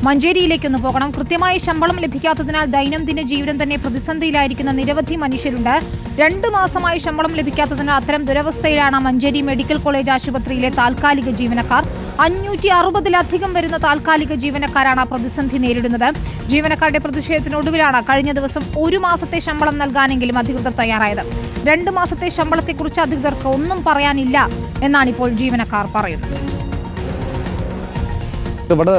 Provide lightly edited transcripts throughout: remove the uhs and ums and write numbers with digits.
മഞ്ചേരിയിലേക്കൊന്ന് പോകണം. കൃത്യമായി ശമ്പളം ലഭിക്കാത്തതിനാൽ ദൈനംദിന ജീവിതം തന്നെ പ്രതിസന്ധിയിലായിരിക്കുന്ന നിരവധി മനുഷ്യരുണ്ട്. 2 മാസമായി ശമ്പളം ലഭിക്കാത്തതിനാൽ അത്തരം ദുരവസ്ഥയിലാണ് മഞ്ചേരി മെഡിക്കൽ കോളേജ് ആശുപത്രിയിലെ താൽക്കാലിക ജീവനക്കാർ. 560-ലധികം വരുന്ന താൽക്കാലിക ജീവനക്കാരാണ് പ്രതിസന്ധി നേരിടുന്നത്. ജീവനക്കാരുടെ പ്രതിഷേധത്തിനൊടുവിലാണ് കഴിഞ്ഞ ദിവസം 1 മാസത്തെ ശമ്പളം നൽകാനെങ്കിലും അധികൃതർ തയ്യാറായത്. 2 മാസത്തെ ശമ്പളത്തെക്കുറിച്ച് അധികൃതർക്ക് ഒന്നും പറയാനില്ല എന്നാണ് ഇപ്പോൾ ജീവനക്കാർ പറയുന്നത്. ഇവിടെ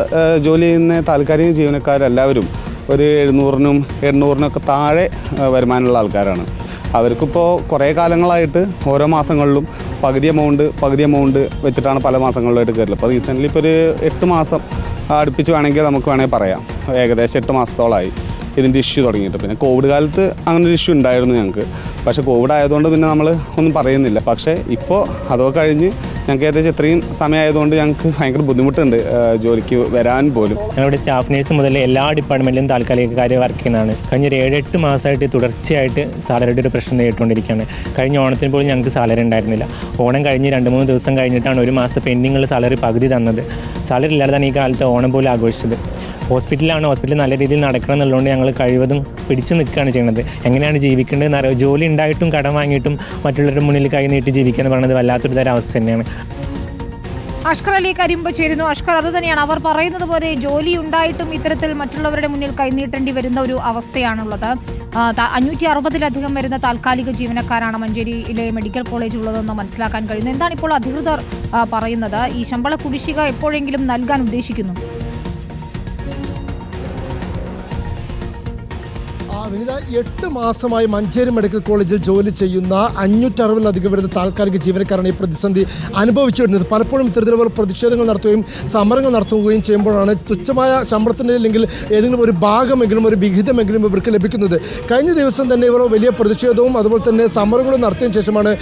ജോലി ചെയ്യുന്ന താൽക്കാലിക ജീവനക്കാരെല്ലാവരും ഒരു 700-നും 800-നൊക്കെ താഴെ വരുമാനമുള്ള ആൾക്കാരാണ്. അവർക്കിപ്പോൾ കുറേ കാലങ്ങളായിട്ട് ഓരോ മാസങ്ങളിലും പകുതി എമൗണ്ട് വെച്ചിട്ടാണ് പല മാസങ്ങളിലായിട്ട് കയറില്ല. അപ്പോൾ റീസെൻ്റ്ലി ഇപ്പോൾ ഒരു 8 മാസം അടുപ്പിച്ച് വേണമെങ്കിൽ പറയാം. ഏകദേശം 8 മാസത്തോളമായി ഇതിൻ്റെ ഇഷ്യൂ തുടങ്ങിയിട്ട്. പിന്നെ കോവിഡ് കാലത്ത് അങ്ങനെ ഒരു ഇഷ്യൂ ഉണ്ടായിരുന്നു ഞങ്ങൾക്ക്. പക്ഷേ കോവിഡ് ആയതുകൊണ്ട് പിന്നെ നമ്മൾ ഒന്നും പറയുന്നില്ല. പക്ഷേ ഇപ്പോൾ അതൊക്കെ കഴിഞ്ഞ് ഞങ്ങൾക്ക് ഏകദേശം ഇത്രയും സമയമായതുകൊണ്ട് ഞങ്ങൾക്ക് ഭയങ്കര ബുദ്ധിമുട്ടുണ്ട് ജോലിക്ക് വരാൻ പോലും. ഞങ്ങളുടെ സ്റ്റാഫ് നേഴ്സ് മുതൽ എല്ലാ ഡിപ്പാർട്ട്മെൻറ്റിലും താൽക്കാലികക്കാർ വർക്ക് ചെയ്യുന്നതാണ്. കഴിഞ്ഞ 7-8 മാസമായിട്ട് തുടർച്ചയായിട്ട് സാലറിയുടെ ഒരു പ്രശ്നം നേരിട്ടുകൊണ്ടിരിക്കുകയാണ്. കഴിഞ്ഞ ഓണത്തിന് പോലും ഞങ്ങൾക്ക് സാലറി ഉണ്ടായിരുന്നില്ല. ഓണം കഴിഞ്ഞ് 2-3 ദിവസം കഴിഞ്ഞിട്ടാണ് 1 മാസത്തെ പെൻഡിങ്ങുള്ള സാലറി പകുതി തന്നത്. സാലറി ഇല്ലാതാണ് ഈ കാലത്ത് ഓണം പോലും ആഘോഷിച്ചത്. ഹോസ്പിറ്റൽ നല്ല രീതിയിൽ നടക്കണം എന്നുള്ളതുകൊണ്ട് ഞങ്ങൾ കഴിവതും പിടിച്ചു നിൽക്കുകയാണ് ചെയ്യുന്നത്. എങ്ങനെയാണ് ജീവിക്കേണ്ടതെന്ന് അറിയാം. ജോലി ഉണ്ടായിട്ടും കടം വാങ്ങിയിട്ടും മറ്റുള്ളവരുടെ മുന്നിൽ കൈ നീട്ടി ജീവിക്കുക എന്ന് പറയുന്നത് വല്ലാത്തൊരു തരം അവസ്ഥ തന്നെയാണ്. അഷ്കർ അലി കരിമ്പ് ചേരുന്നു. അഷ്കർ, അത് തന്നെയാണ് അവർ പറയുന്നത് പോലെ ജോലി ഉണ്ടായിട്ടും ഇത്തരത്തിൽ മറ്റുള്ളവരുടെ മുന്നിൽ കൈനീട്ടേണ്ടി വരുന്ന ഒരു അവസ്ഥയാണുള്ളത്. 560-ലധികം വരുന്ന താൽക്കാലിക ജീവനക്കാരാണ് മഞ്ചേരിയിലെ മെഡിക്കൽ കോളേജ് ഉള്ളതെന്ന് മനസ്സിലാക്കാൻ കഴിയുന്നു. എന്താണ് ഇപ്പോൾ അധികൃതർ പറയുന്നത്? ഈ ശമ്പള കുടിശ്ശിക എപ്പോഴെങ്കിലും നൽകാൻ ഉദ്ദേശിക്കുന്നു? വിനിത, 8 മാസമായി മഞ്ചേരി മെഡിക്കൽ കോളേജിൽ ജോലി ചെയ്യുന്ന 560-ലധികം വരുന്ന താൽക്കാലിക ജീവനക്കാരാണ് ഈ പ്രതിസന്ധി അനുഭവിച്ചു വരുന്നത്. പലപ്പോഴും ഇത്തരത്തിലുള്ള പ്രതിഷേധങ്ങൾ നടത്തുകയും സമരങ്ങൾ നടത്തുകയും ചെയ്യുമ്പോഴാണ് തുച്ഛമായ ശമ്പളത്തിൻ്റെ അല്ലെങ്കിൽ ഏതെങ്കിലും ഒരു ഭാഗമെങ്കിലും ഒരു വിഹിതമെങ്കിലും ഇവർക്ക് ലഭിക്കുന്നത്. കഴിഞ്ഞ ദിവസം തന്നെ ഇവർ വലിയ പ്രതിഷേധവും അതുപോലെ തന്നെ സമരങ്ങളും നടത്തിയതിനു ശേഷമാണ്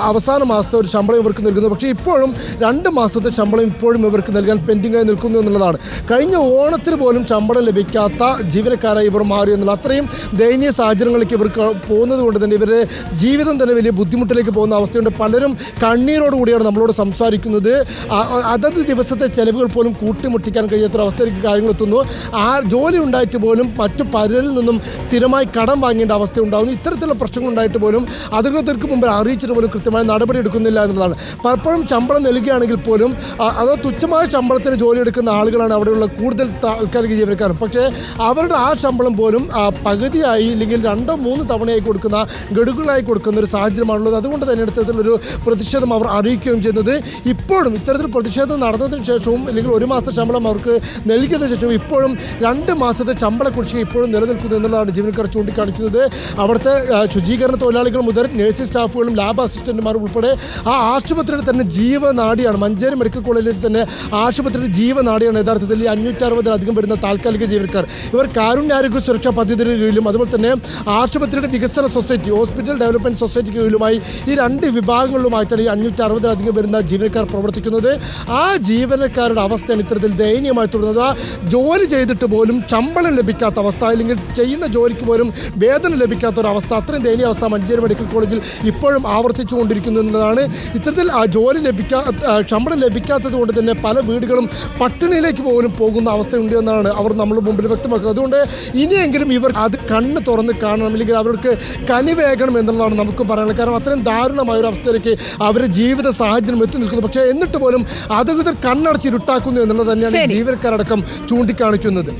അവസാന മാസത്തെ ഒരു ശമ്പളം ഇവർക്ക് നൽകുന്നത്. പക്ഷേ ഇപ്പോഴും 2 മാസത്തെ ശമ്പളം ഇപ്പോഴും ഇവർക്ക് നൽകാൻ പെൻഡിങ്ങായി നിൽക്കുന്നു എന്നുള്ളതാണ്. കഴിഞ്ഞ ഓണത്തിന് പോലും ശമ്പളം ലഭിക്കാത്ത ജീവനക്കാരായി ഇവർ മാറി എന്നുള്ള അത്രയും ദയനീയ സാഹചര്യങ്ങളിലേക്ക് ഇവർക്ക് പോകുന്നത് കൊണ്ട് തന്നെ ഇവരുടെ ജീവിതം തന്നെ വലിയ ബുദ്ധിമുട്ടിലേക്ക് പോകുന്ന അവസ്ഥയുണ്ട്. പലരും കണ്ണീരോടുകൂടിയാണ് നമ്മളോട് സംസാരിക്കുന്നത്. അതത് ദിവസത്തെ ചെലവുകൾ പോലും കൂട്ടിമുട്ടിക്കാൻ കഴിയാത്തൊരവസ്ഥയിലേക്ക് കാര്യങ്ങൾ എത്തുന്നു. ആ ജോലി ഉണ്ടായിട്ട് പോലും മറ്റു പലരിൽ നിന്നും സ്ഥിരമായി കടം വാങ്ങേണ്ട അവസ്ഥ ഉണ്ടാകുന്നു. ഇത്തരത്തിലുള്ള പ്രശ്നങ്ങൾ ഉണ്ടായിട്ട് പോലും അധികൃതർക്ക് മുമ്പ് അറിയിച്ചിട്ട് പോലും കൃത്യമായ നടപടി എടുക്കുന്നില്ല എന്നുള്ളതാണ്. പലപ്പോഴും ശമ്പളം നൽകുകയാണെങ്കിൽ പോലും അതോ തുച്ഛമായ ശമ്പളത്തിന് ജോലി എടുക്കുന്ന ആളുകളാണ് അവിടെയുള്ള കൂടുതൽ താൽക്കാലിക ജീവനക്കാർ. പക്ഷേ അവരുടെ ആ ശമ്പളം പോലും പകുതിയായി അല്ലെങ്കിൽ 2-3 തവണയായി കൊടുക്കുന്ന ഗഡുക്കളായി കൊടുക്കുന്ന ഒരു സാഹചര്യമാണുള്ളത്. അതുകൊണ്ട് തന്നെ ഇത്തരത്തിലൊരു പ്രതിഷേധം അവർ അറിയിക്കുകയും ചെയ്യുന്നത്. ഇപ്പോഴും ഇത്തരത്തിൽ പ്രതിഷേധം നടന്നതിന് ശേഷവും അല്ലെങ്കിൽ 1 മാസത്തെ ശമ്പളം അവർക്ക് നൽകിയതിനു ശേഷവും ഇപ്പോഴും 2 മാസത്തെ ശമ്പള കുടിശ്ശിക ഇപ്പോഴും നിലനിൽക്കുന്നു എന്നുള്ളതാണ് ജീവനക്കാർ ചൂണ്ടിക്കാണിക്കുന്നത്. അവിടുത്തെ ശുചീകരണ തൊഴിലാളികൾ മുതൽ നഴ്സിംഗ് സ്റ്റാഫുകളും ലാബ് അസിസ്റ്റന്റുമാരും ഉൾപ്പെടെ ആ ആശുപത്രിയുടെ തന്നെ ജീവനാടിയാണ്. മഞ്ചേരി മെഡിക്കൽ കോളേജിൽ തന്നെ ആശുപത്രിയുടെ ജീവനാടിയാണ് യഥാർത്ഥത്തിൽ ഈ 560-ലധികം വരുന്ന താൽക്കാലിക ജീവനക്കാർ. ഇവർ കാരുണ്യാരോഗ്യ സുരക്ഷാ പദ്ധതിയുടെ കീഴിലും അതുപോലെ തന്നെ ആശുപത്രിയുടെ വികസന സൊസൈറ്റി, ഹോസ്പിറ്റൽ ഡെവലപ്മെന്റ് സൊസൈറ്റിക്ക് കീഴിലുമായി ഈ 2 വിഭാഗങ്ങളിലുമായിട്ടാണ് ഈ 560-ലധികം വരുന്ന ജീവനക്കാർ പ്രവർത്തിക്കുന്നത്. ആ ജീവനക്കാരുടെ അവസ്ഥയാണ് ഇത്തരത്തിൽ ദയനീയമായി തുടരുന്നത്. ജോലി ചെയ്തിട്ട് പോലും ശമ്പളം ലഭിക്കാത്ത അവസ്ഥ, അല്ലെങ്കിൽ ചെയ്യുന്ന ജോലിക്ക് പോലും വേതനം ലഭിക്കാത്ത ഒരു അവസ്ഥ, അത്രയും ദയനീയ അവസ്ഥ മഞ്ചേരി മെഡിക്കൽ കോളേജിൽ ഇപ്പോഴും ആവർത്തിച്ചുകൊണ്ടിരിക്കുന്നു എന്നതാണ്. ഇത്തരത്തിൽ ആ ജോലി ശമ്പളം ലഭിക്കാത്തത് കൊണ്ട് തന്നെ പല വീടുകളും പട്ടിണിയിലേക്ക് പോലും പോകുന്ന അവസ്ഥയുണ്ട് എന്നാണ് അവർ നമ്മുടെ മുമ്പിൽ വ്യക്തമാക്കുന്നത്. അതുകൊണ്ട് ഇനിയെങ്കിലും ഇവർ അത് കണ്ണ് തുറന്ന് കാണണം, അല്ലെങ്കിൽ അവർക്ക് കനിവേകണം എന്നുള്ളതാണ് നമുക്ക് പറയാനുള്ളത്. കാരണം അത്രയും ദാരുണമായ ഒരു അവസ്ഥയിലേക്ക് അവരുടെ ജീവിത സാഹചര്യം എത്തി നിൽക്കുന്നു. പക്ഷേ എന്നിട്ട് പോലും അധികൃതർ കണ്ണടച്ച് ഇരുട്ടാക്കുന്നു എന്നുള്ളത് തന്നെയാണ് ജീവനക്കാരടക്കം ചൂണ്ടിക്കാണിക്കുന്നത്.